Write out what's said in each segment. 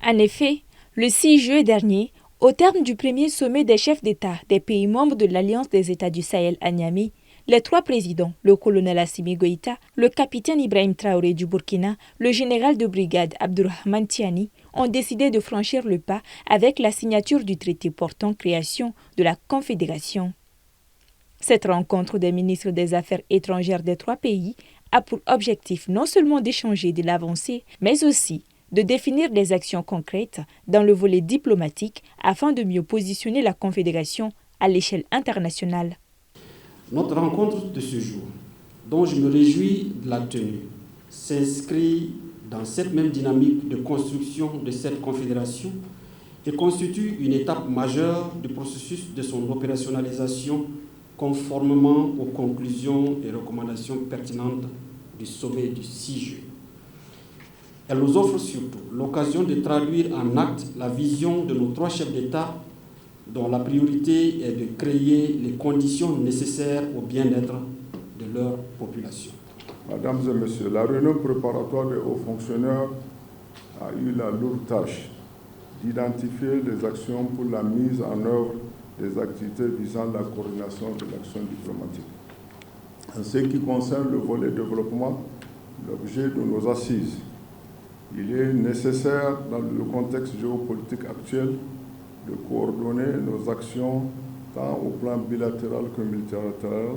En effet, le 6 juillet dernier, au terme du premier sommet des chefs d'État des pays membres de l'Alliance des États du Sahel à Niamey, les trois présidents, le colonel Assimi Goïta, le capitaine Ibrahim Traoré du Burkina, le général de brigade Abdourahmane Tiani, ont décidé de franchir le pas avec la signature du traité portant création de la Confédération. Cette rencontre des ministres des Affaires étrangères des trois pays a pour objectif non seulement d'échanger de l'avancée, mais aussi de définir des actions concrètes dans le volet diplomatique afin de mieux positionner la Confédération à l'échelle internationale. Notre rencontre de ce jour, dont je me réjouis de la tenue, s'inscrit dans cette même dynamique de construction de cette confédération et constitue une étape majeure du processus de son opérationnalisation conformément aux conclusions et recommandations pertinentes du sommet du 6 juillet. Elle nous offre surtout l'occasion de traduire en actes la vision de nos trois chefs d'État dont la priorité est de créer les conditions nécessaires au bien-être de leur population. Mesdames et Messieurs, la réunion préparatoire des hauts fonctionnaires a eu la lourde tâche d'identifier les actions pour la mise en œuvre des activités visant la coordination de l'action diplomatique. En ce qui concerne le volet développement, l'objet de nos assises, il est nécessaire, dans le contexte géopolitique actuel, de coordonner nos actions tant au plan bilatéral que multilatéral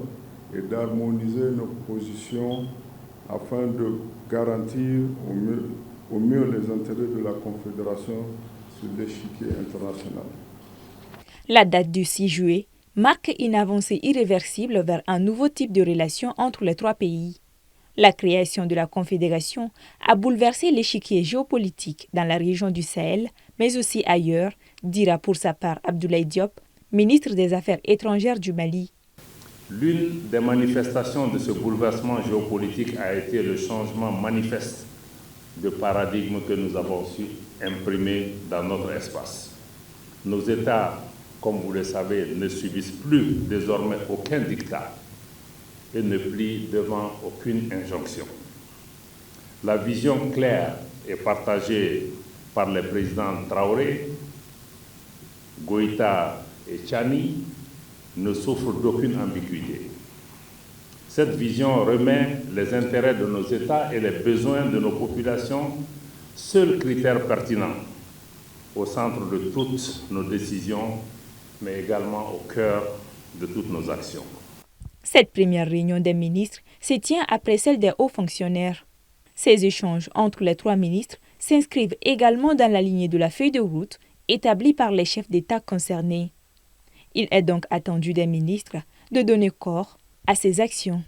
et d'harmoniser nos positions afin de garantir au mieux les intérêts de la Confédération sur l'échiquier international. La date du 6 juillet marque une avancée irréversible vers un nouveau type de relation entre les trois pays. La création de la Confédération a bouleversé l'échiquier géopolitique dans la région du Sahel, mais aussi ailleurs, dira pour sa part Abdoulaye Diop, ministre des Affaires étrangères du Mali. L'une des manifestations de ce bouleversement géopolitique a été le changement manifeste de paradigme que nous avons su imprimer dans notre espace. Nos États, comme vous le savez, ne subissent plus désormais aucun diktat et ne plient devant aucune injonction. La vision claire et partagée par les présidents Traoré, Goïta et Tiani ne souffre d'aucune ambiguïté. Cette vision remet les intérêts de nos États et les besoins de nos populations, seul critère pertinent, au centre de toutes nos décisions, mais également au cœur de toutes nos actions. Cette première réunion des ministres se tient après celle des hauts fonctionnaires. Ces échanges entre les trois ministres s'inscrivent également dans la lignée de la feuille de route établie par les chefs d'État concernés. Il est donc attendu des ministres de donner corps à ces actions.